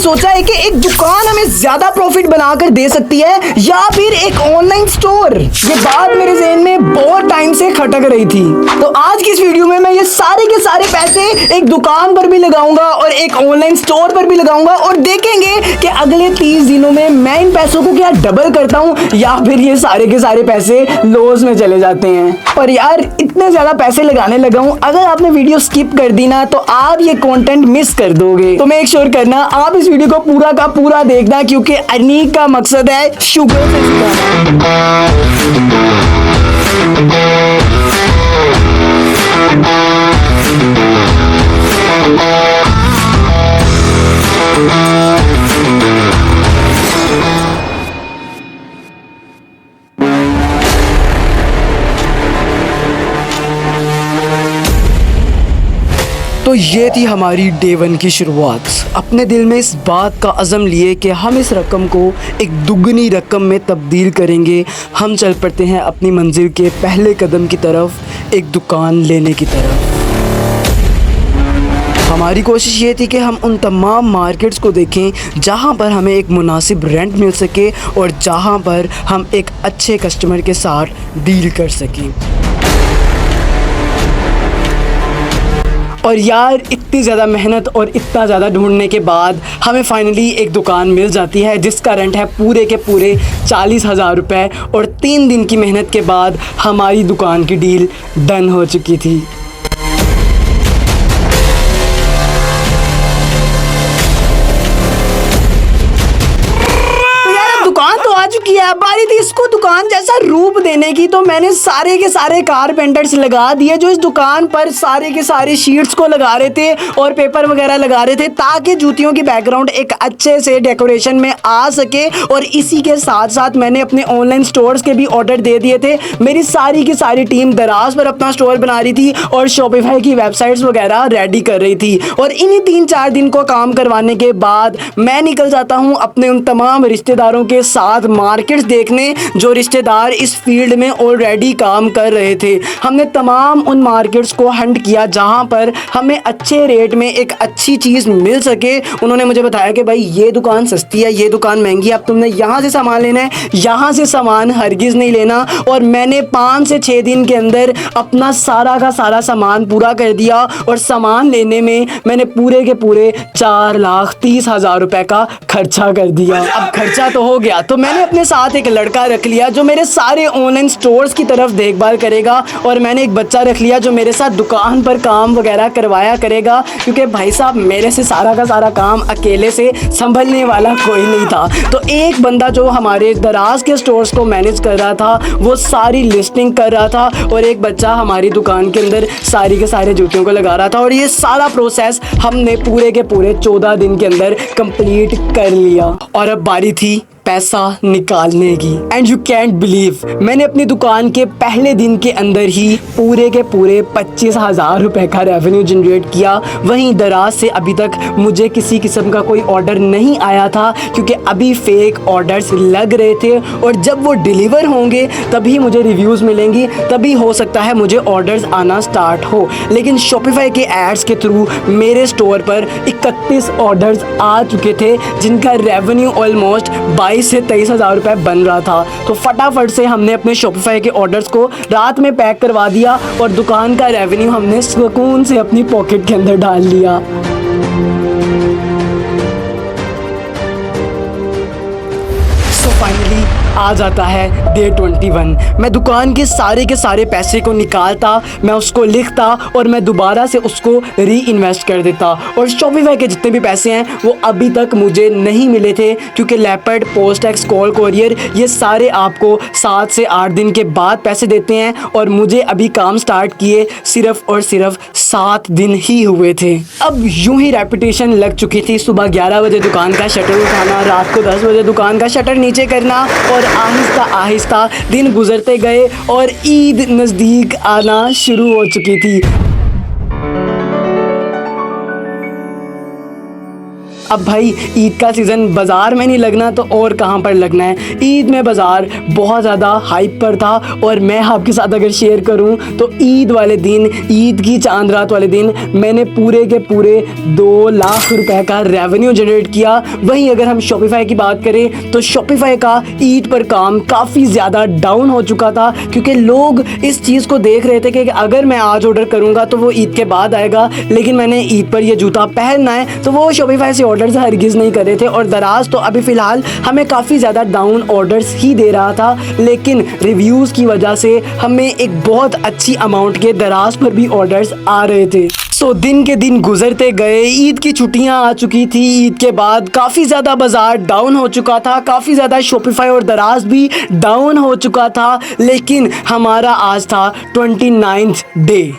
सोचा है कि एक दुकान हमें ज्यादा प्रॉफिट बनाकर दे सकती है या फिर एक ऑनलाइन स्टोर। ये बात मेरे ज़हन में बहुत टाइम से खटक रही थी। तो आज की इस वीडियो में मैं ये सारे के सारे पैसे एक दुकान पर भी लगाऊंगा और एक ऑनलाइन स्टोर पर भी लगाऊंगा और देखेंगे कि अगले 30 दिनों में मैं इन पैसों को क्या डबल करता हूँ या फिर ये सारे के सारे पैसे लॉस में चले जाते हैं। पर यार इतने ज्यादा पैसे लगाने लगा हूँ, अगर आपने वीडियो स्किप कर दी ना तो आप ये कंटेंट मिस कर दोगे। तो मेक श्योर करना आप इस वीडियो को पूरा का पूरा देखना, क्योंकि अर्निंग का मकसद है शुगर से जिताना। तो ये थी हमारी डे 1 की शुरुआत। अपने दिल में इस बात का अज़म लिए कि हम इस रकम को एक दुगनी रकम में तब्दील करेंगे। हम चल पड़ते हैं अपनी मंजिल के पहले कदम की तरफ, एक दुकान लेने की तरफ। हमारी कोशिश ये थी कि हम उन तमाम मार्केट्स को देखें जहाँ पर हमें एक मुनासिब रेंट मिल सके और जहाँ पर हम एक अच्छे कस्टमर के साथ डील कर सकें। और यार इतनी ज़्यादा मेहनत और इतना ज़्यादा ढूंढने के बाद हमें फाइनली एक दुकान मिल जाती है जिसका रेंट है पूरे के पूरे 40,000 रुपये। और 3 दिन की मेहनत के बाद हमारी दुकान की डील डन हो चुकी थी। दुकान तो आ चुकी है, अब बारी थी इसको दुकान जैसा रूप देने की। तो मैंने सारे के सारे कारपेंटर्स लगा दिए जो इस दुकान पर सारे के सारे शीट्स को लगा रहे थे और पेपर वगैरह लगा रहे थे, ताकि जूतियों की बैकग्राउंड एक अच्छे से डेकोरेशन में आ सके। और इसी के साथ साथ मैंने अपने ऑनलाइन स्टोर्स के भी ऑर्डर दे दिए थे। मेरी सारी की सारी टीम दराज पर अपना स्टोर बना रही थी और शॉपिफाई की वेबसाइट्स वगैरह रेडी कर रही थी। और इन्हीं 3-4 दिन को काम करवाने के बाद मैं निकल जाता हूँ अपने उन तमाम रिश्तेदारों के साथ मार्केट्स देखने जो रिश्तेदार इस फील्ड में ऑलरेडी काम कर रहे थे। हमने तमाम उन मार्केट्स को हंट किया जहां पर हमें अच्छे रेट में एक अच्छी चीज़ मिल सके। उन्होंने मुझे बताया कि भाई ये दुकान सस्ती है, ये दुकान महंगी है, अब तुमने यहाँ से सामान लेना है, यहाँ से सामान हरगिज़ नहीं लेना। और मैंने 5 से 6 दिन के अंदर अपना सारा का सारा सामान पूरा कर दिया और सामान लेने में मैंने पूरे के पूरे 4,30,000 रुपये का खर्चा कर दिया। अब खर्चा तो हो गया, तो मैंने अपने साथ एक लड़का रख लिया जो मेरे सारे ऑनलाइन स्टोर्स की तरफ देखभाल करेगा और मैंने एक बच्चा रख लिया जो मेरे साथ दुकान पर काम वगैरह करवाया करेगा, क्योंकि भाई साहब मेरे से सारा का सारा काम अकेले से संभलने वाला कोई नहीं था। तो एक बंदा जो हमारे दराज के स्टोर्स को मैनेज कर रहा था वो सारी लिस्टिंग कर रहा था और एक बच्चा हमारी दुकान के अंदर सारी के सारे जूतियों को लगा रहा था। और ये सारा प्रोसेस हमने पूरे के पूरे 14 दिन के अंदर कंप्लीट कर लिया। और अब बारी थी पैसा निकालने की। एंड यू कैंट बिलीव, मैंने अपनी दुकान के पहले दिन के अंदर ही पूरे के पूरे 25,000 रुपये का रेवेन्यू जनरेट किया। वहीं दराज से अभी तक मुझे किसी किस्म का कोई ऑर्डर नहीं आया था, क्योंकि अभी फेक ऑर्डर्स लग रहे थे और जब वो डिलीवर होंगे तभी मुझे रिव्यूज़ मिलेंगी, तभी हो सकता है मुझे ऑर्डर्स आना स्टार्ट हो। लेकिन शॉपिफाई के एड्स के थ्रू मेरे स्टोर पर 31 ऑर्डर्स आ चुके थे जिनका रेवेन्यू ऑलमोस्ट 22 से 23,000 रुपये बन रहा था। तो फटाफट से हमने अपने शॉपिफाई के ऑर्डर्स को रात में पैक करवा दिया और दुकान का रेवेन्यू हमने सुकून से अपनी पॉकेट के अंदर डाल लिया। फाइनली आ जाता है डे 21। मैं दुकान के सारे पैसे को निकालता, मैं उसको लिखता और मैं दोबारा से उसको री इन्वेस्ट कर देता। और शॉपिफाई के जितने भी पैसे हैं वो अभी तक मुझे नहीं मिले थे, क्योंकि लेपर्ड, पोस्टैक्स, कॉल कोरियर ये सारे आपको 7 से 8 दिन के बाद पैसे देते हैं और मुझे अभी काम स्टार्ट किए सिर्फ और सिर्फ 7 दिन ही हुए थे। अब यूं ही रेपुटेशन लग चुकी थी। सुबह 11 बजे दुकान का शटर उठाना, रात को 10 बजे दुकान का शटर नीचे करना और आहिस्ता आहिस्ता दिन गुजरते गए और ईद नज़दीक आना शुरू हो चुकी थी। अब भाई ईद का सीज़न बाज़ार में नहीं लगना तो और कहाँ पर लगना है। ईद में बाज़ार बहुत ज़्यादा हाइप पर था और मैं आपके साथ अगर शेयर करूँ तो ईद वाले दिन, ईद की चांद रात वाले दिन मैंने पूरे के पूरे 2 लाख रुपए का रेवेन्यू जनरेट किया। वहीं अगर हम शॉपिफाई की बात करें तो शॉपिफाई का ईद पर काम काफ़ी ज़्यादा डाउन हो चुका था, क्योंकि लोग इस चीज़ को देख रहे थे कि अगर मैं आज ऑर्डर करूँगा तो वो ईद के बाद आएगा, लेकिन मैंने ईद पर ये जूता पहनना है, तो वो शॉपिफाई से ऑर्डर्स हरगिज़ नहीं कर रहे थे। और दराज तो अभी फ़िलहाल हमें काफ़ी ज़्यादा डाउन ऑर्डर्स ही दे रहा था, लेकिन रिव्यूज़ की वजह से हमें एक बहुत अच्छी अमाउंट के दराज पर भी ऑर्डर्स आ रहे थे। सो दिन के दिन गुजरते गए, ईद की छुट्टियां आ चुकी थी। ईद के बाद काफ़ी ज़्यादा बाज़ार डाउन हो चुका था, काफ़ी ज़्यादा शॉपिफाई और दराज भी डाउन हो चुका था। लेकिन हमारा आज था 29th डे।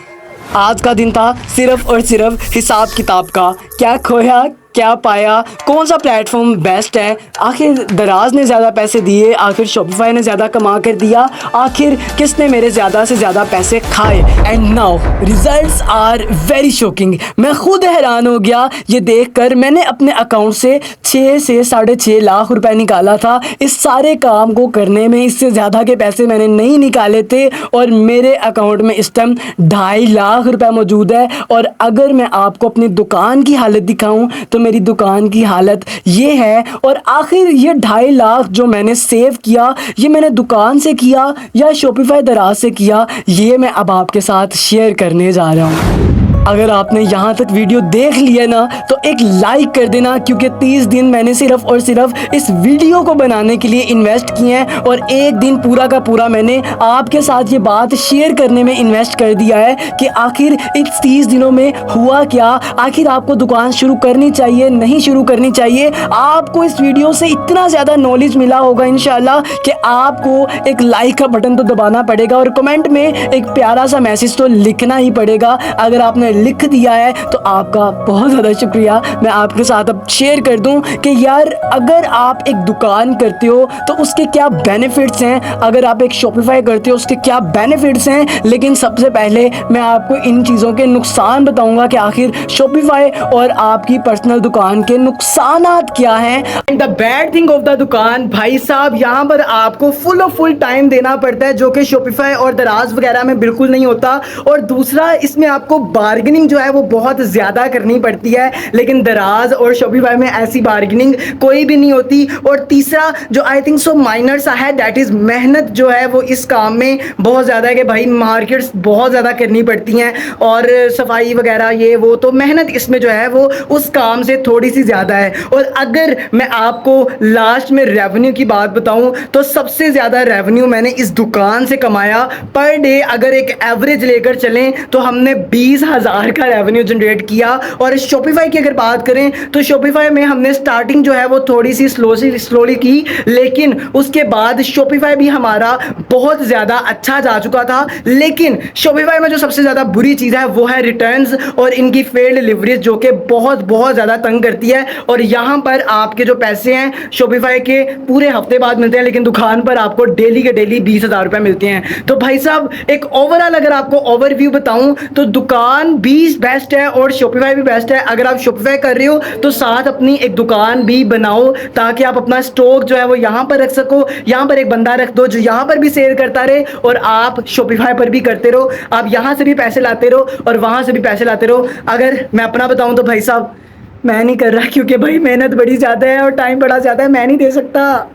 आज का दिन था सिर्फ और सिर्फ हिसाब किताब का, क्या खोया क्या पाया, कौन सा प्लेटफॉर्म बेस्ट है, आखिर दराज ने ज़्यादा पैसे दिए, आखिर शॉपिफाई ने ज़्यादा कमा कर दिया, आखिर किसने मेरे ज़्यादा से ज़्यादा पैसे खाए। And now results are very shocking. मैं खुद हैरान हो गया ये देखकर। मैंने अपने अकाउंट से 6 से 6.5 लाख रुपए निकाला था। इस सारे काम को करने में इससे ज़्यादा के पैसे मैंने नहीं निकाले थे और मेरे अकाउंट में इस टाइम 2.5 लाख रुपए मौजूद है। और अगर मैं आपको अपनी दुकान की हालत दिखाऊं तो मेरी दुकान की हालत ये है। और आखिर ये 2.5 लाख जो मैंने सेव किया, ये मैंने दुकान से किया या शॉपिफाई दराज से किया, ये मैं अब आपके साथ शेयर करने जा रहा हूँ। अगर आपने यहाँ तक वीडियो देख लिया ना तो एक लाइक कर देना, क्योंकि 30 दिन मैंने सिर्फ और सिर्फ इस वीडियो को बनाने के लिए इन्वेस्ट किए हैं और एक दिन पूरा का पूरा मैंने आपके साथ ये बात शेयर करने में इन्वेस्ट कर दिया है कि आखिर इस 30 दिनों में हुआ क्या, आखिर आपको दुकान शुरू करनी चाहिए नहीं शुरू करनी चाहिए। आपको इस वीडियो से इतना ज़्यादा नॉलेज मिला होगा इंशाल्लाह कि आपको एक लाइक का बटन तो दबाना पड़ेगा और कमेंट में एक प्यारा सा मैसेज तो लिखना ही पड़ेगा। अगर आपने लिख दिया है तो आपका बहुत ज़्यादा शुक्रिया। मैं आपके साथ अब शेयर कर दूं कि यार अगर आप एक दुकान करते हो तो उसके क्या बेनिफिट्स हैं, अगर आप एक शॉपिफाई करते हो उसके क्या बेनिफिट्स हैं। लेकिन सबसे पहले मैं आपको इन चीज़ों के नुकसान बताऊंगा कि आखिर शॉपिफाई और आपकी पर्सनल दुकान के नुकसानात क्या हैं। And the bad thing of the दुकान, भाई साहब यहाँ पर आपको फुल टाइम देना पड़ता है, जो कि शॉपिफाई और दराज वगैरह में बिल्कुल नहीं होता। और दूसरा, इसमें आपको बार्गेनिंग जो है वो बहुत ज़्यादा करनी पड़ती है, लेकिन दराज और शॉपिफाई में ऐसी बार्गेनिंग कोई भी नहीं होती। और तीसरा जो आई थिंक सो माइनर सा है, दैट इज़ मेहनत जो है वो इस काम में बहुत ज़्यादा है कि भाई मार्केट्स बहुत ज़्यादा करनी पड़ती हैं और सफाई वगैरह ये वो, तो मेहनत इसमें जो है वो उस काम से थोड़ी सी ज़्यादा है। और अगर मैं आपको लास्ट में रेवेन्यू की बात बताऊं तो सबसे ज़्यादा रेवेन्यू मैंने इस दुकान से कमाया। पर डे अगर एक एवरेज लेकर चलें तो हमने 20,000 का रेवेन्यू जनरेट किया। और शॉपिफाई की अगर बात करें तो शॉपिफाई में हमने स्टार्टिंग जो है वो थोड़ी सी स्लोली की, लेकिन उसके बाद शॉपिफाई भी हमारा बहुत ज़्यादा अच्छा जा चुका था। लेकिन शॉपिफाई में जो सबसे ज़्यादा बुरी चीज़ है वो है रिटर्न्स और इनकी फेल्ड डिलीवरीज, जो कि बहुत ज़्यादा तंग करती है। और यहाँ पर आपके जो पैसे हैं शॉपिफाई के पूरे हफ्ते बाद मिलते हैं, लेकिन दुकान पर आपको डेली के डेली 20,000 रुपये मिलते हैं। तो भाई साहब एक ओवरऑल अगर आपको ओवरव्यू बताऊं तो दुकान भी बेस्ट है और शॉपिफाई भी बेस्ट है। अगर आप शॉपिफाई कर रहे हो तो साथ अपनी एक दुकान भी बनाओ ताकि आप अपना स्टॉक जो है वो यहाँ पर रख सको। यहाँ पर एक बंदा रख दो जो यहाँ पर भी सेल करता रहे और आप शॉपिफाई पर भी करते रहो। आप यहाँ से भी पैसे लाते रहो और वहाँ से भी पैसे लाते रहो। अगर मैं अपना बताऊँ तो भाई साहब मैं नहीं कर रहा, क्योंकि भाई मेहनत बड़ी ज़्यादा है और टाइम बड़ा ज़्यादा है, मैं नहीं दे सकता।